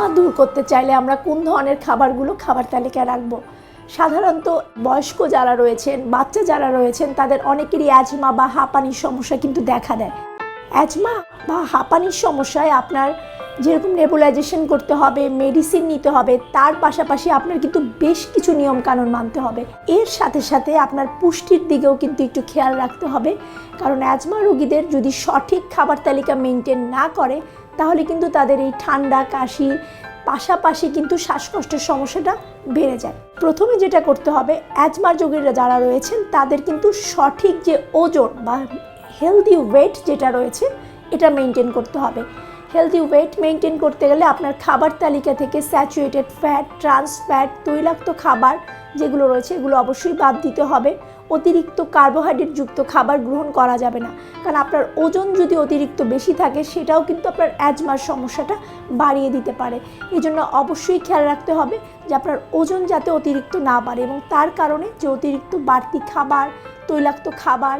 Asthma দূর করতে চাইলে আমরা কোন ধরনের খাবারগুলো খাবার তালিকায় রাখবো? সাধারণত বয়স্ক যারা রয়েছেন, বাচ্চা যারা রয়েছেন, তাদের অনেকেরই অ্যাজমা বা হাঁপানির সমস্যা কিন্তু দেখা দেয়। অ্যাজমা বা হাঁপানির সমস্যায় আপনার যেরকম নেবুলাইজেশন করতে হবে, মেডিসিন নিতে হবে, তার পাশাপাশি আপনার কিন্তু বেশ কিছু নিয়মকানুন মানতে হবে। এর সাথে সাথে আপনার পুষ্টির দিকেও কিন্তু একটু খেয়াল রাখতে হবে, কারণ অ্যাজমা রোগীদের যদি সঠিক খাবার তালিকা মেনটেন না করে, তাহলে কিন্তু তাদের এই ঠান্ডা, কাশির পাশাপাশি কিন্তু শ্বাসকষ্টের সমস্যাটা বেড়ে যায়। প্রথমে যেটা করতে হবে, অ্যাজমা রোগীরা যারা রয়েছেন তাদের কিন্তু সঠিক যে ওজন বা হেলদি ওয়েট যেটা রয়েছে এটা মেনটেন করতে হবে। হেলদি ওয়েট মেনটেন করতে গেলে আপনার খাবার তালিকা থেকে স্যাচুরেটেড ফ্যাট, ট্রান্স ফ্যাট, তৈলাক্ত খাবার যেগুলো রয়েছে এগুলো অবশ্যই বাদ দিতে হবে। অতিরিক্ত কার্বোহাইড্রেটযুক্ত খাবার গ্রহণ করা যাবে না, কারণ আপনার ওজন যদি অতিরিক্ত বেশি থাকে সেটাও কিন্তু আপনার অ্যাজমার সমস্যাটা বাড়িয়ে দিতে পারে। এই জন্য অবশ্যই খেয়াল রাখতে হবে যে আপনার ওজন যাতে অতিরিক্ত না বাড়ে, এবং তার কারণে যে অতিরিক্ত বাড়তি খাবার, তৈলাক্ত খাবার,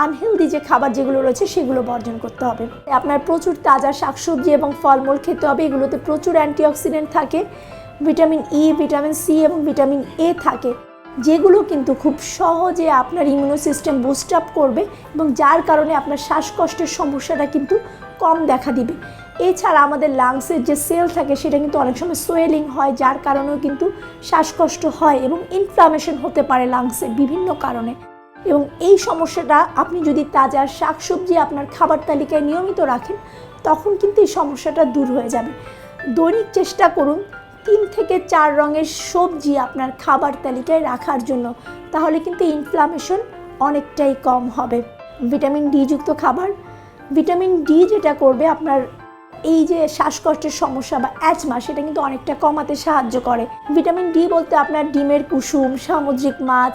আনহেলদি যে খাবার যেগুলো রয়েছে সেগুলো বর্জন করতে হবে। আপনার প্রচুর তাজা শাকসবজি এবং ফলমূল খেতে হবে। এগুলোতে প্রচুর অ্যান্টিঅক্সিডেন্ট থাকে, ভিটামিন ই, ভিটামিন সি এবং ভিটামিন এ থাকে, যেগুলো কিন্তু খুব সহজে আপনার ইমিউনো সিস্টেম বুস্ট আপ করবে এবং যার কারণে আপনার শ্বাসকষ্টের সমস্যাটা কিন্তু কম দেখা দিবে। এছাড়া আমাদের লাংসের যে সেল থাকে সেটা কিন্তু অনেক সময় সোয়েলিং হয়, যার কারণেও কিন্তু শ্বাসকষ্ট হয় এবং ইনফ্লামেশন হতে পারে লাংসে বিভিন্ন কারণে। এবং এই সমস্যাটা আপনি যদি তাজা শাকসবজি আপনার খাবার তালিকায় নিয়মিত রাখেন, তখন কিন্তু এই সমস্যাটা দূর হয়ে যাবে। দৈনিক চেষ্টা করুন 3 থেকে 4 রঙের সবজি আপনার খাবার তালিকায় রাখার জন্য, তাহলে কিন্তু ইনফ্লামেশন অনেকটাই কম হবে। ভিটামিন ডি যুক্ত খাবার, ভিটামিন ডি যেটা করবে আপনার এই যে শ্বাসকষ্টের সমস্যা বা অ্যাজমা সেটা কিন্তু অনেকটা কমাতে সাহায্য করে। ভিটামিন ডি বলতে আপনার ডিমের কুসুম, সামুদ্রিক মাছ,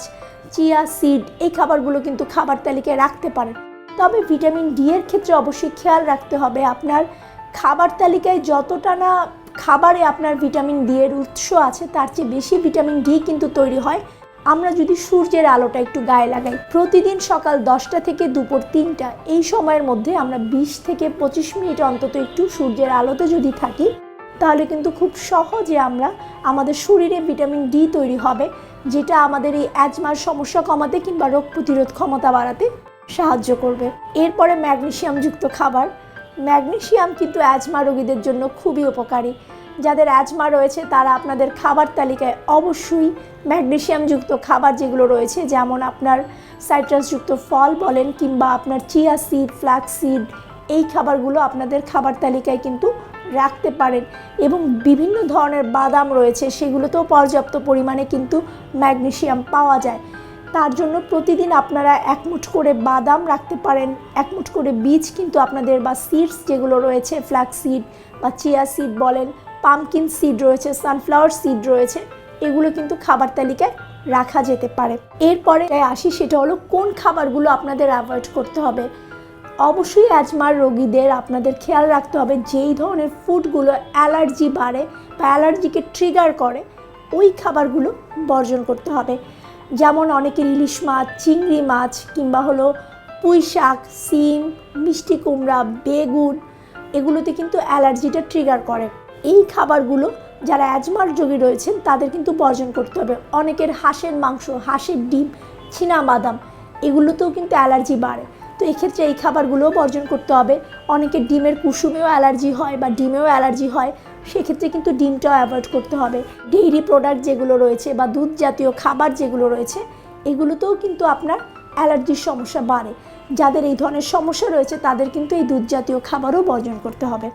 চিয়া সিড, এই খাবারগুলো কিন্তু খাবার তালিকায় রাখতে পারেন। তবে ভিটামিন ডি এর ক্ষেত্রে অবশ্যই খেয়াল রাখতে হবে আপনার খাবার তালিকায় যতটা না খাবারে আপনার ভিটামিন ডি এর উৎস আছে, তার চেয়ে বেশি ভিটামিন ডি কিন্তু তৈরি হয় আমরা যদি সূর্যের আলোটা একটু গায়ে লাগাই। প্রতিদিন সকাল 10টা থেকে দুপুর 3টা এই সময়ের মধ্যে আমরা 20 থেকে 25 মিনিট অন্তত একটু সূর্যের আলোতে যদি থাকি, তাহলে কিন্তু খুব সহজে আমাদের শরীরে ভিটামিন ডি তৈরি হবে, যেটা আমাদের এই অ্যাজমার সমস্যা কমাতে কিংবা রোগ প্রতিরোধ ক্ষমতা বাড়াতে সাহায্য করবে। এরপরে ম্যাগনেসিয়ামযুক্ত খাবার। ম্যাগনেসিয়াম কিন্তু অ্যাজমা রোগীদের জন্য খুবই উপকারী। যাদের অ্যাজমা রয়েছে তারা আপনাদের খাবার তালিকায় অবশ্যই ম্যাগনেসিয়ামযুক্ত খাবার যেগুলো রয়েছে, যেমন আপনার সাইট্রাসযুক্ত ফল বলেন কিংবা আপনার চিয়া সিড, ফ্ল্যাক্স সিড, এই খাবারগুলো আপনাদের খাবার তালিকায় কিন্তু রাখতে পারেন। এবং বিভিন্ন ধরনের বাদাম রয়েছে, সেগুলোতেও পর্যাপ্ত পরিমাণে কিন্তু ম্যাগনেসিয়াম পাওয়া যায়। তার জন্য প্রতিদিন আপনারা 1 মুঠ করে বাদাম রাখতে পারেন, 1 মুঠ করে বীজ কিন্তু আপনাদের বা সিডস যেগুলো রয়েছে, ফ্ল্যাক্স সিড বা চিয়া সিড বলেন, পামকিন সিড রয়েছে, সানফ্লাওয়ার সিড রয়েছে, এগুলো কিন্তু খাবার তালিকায় রাখা যেতে পারে। এরপরে আসি, সেটা হলো কোন খাবারগুলো আপনাদের অ্যাভয়েড করতে হবে। অবশ্যই অ্যাজমার রোগীদের আপনাদের খেয়াল রাখতে হবে যেই ধরনের ফুডগুলো অ্যালার্জি বাড়ে বা অ্যালার্জিকে ট্রিগার করে, ওই খাবারগুলো বর্জন করতে হবে। যেমন অনেকের ইলিশ মাছ, চিংড়ি মাছ কিংবা হলো পুঁই শাক, সিম, মিষ্টি কুমড়া, বেগুন, এগুলোতে কিন্তু অ্যালার্জিটা ট্রিগার করে। এই খাবারগুলো যারা অ্যাজমার রোগী রয়েছেন তাদের কিন্তু বর্জন করতে হবে। অনেকের হাঁসের মাংস, হাঁসের ডিম, চীনাবাদাম, এগুলোতেও কিন্তু অ্যালার্জি বাড়ে, তো এক্ষেত্রে এই খাবারগুলোও বর্জন করতে হবে। অনেকের ডিমের কুসুমেও অ্যালার্জি হয় বা ডিমেও অ্যালার্জি হয়, সেক্ষেত্রে কিন্তু ডিমটাও অ্যাভয়েড করতে হবে। ডেইরি প্রোডাক্ট যেগুলো রয়েছে বা দুধ জাতীয় খাবার যেগুলো রয়েছে, এগুলোতেও কিন্তু আপনার অ্যালার্জির সমস্যা বাড়ে। যাদের এই ধরনের সমস্যা রয়েছে তাদের কিন্তু এই দুধ জাতীয় খাবারও বর্জন করতে হবে।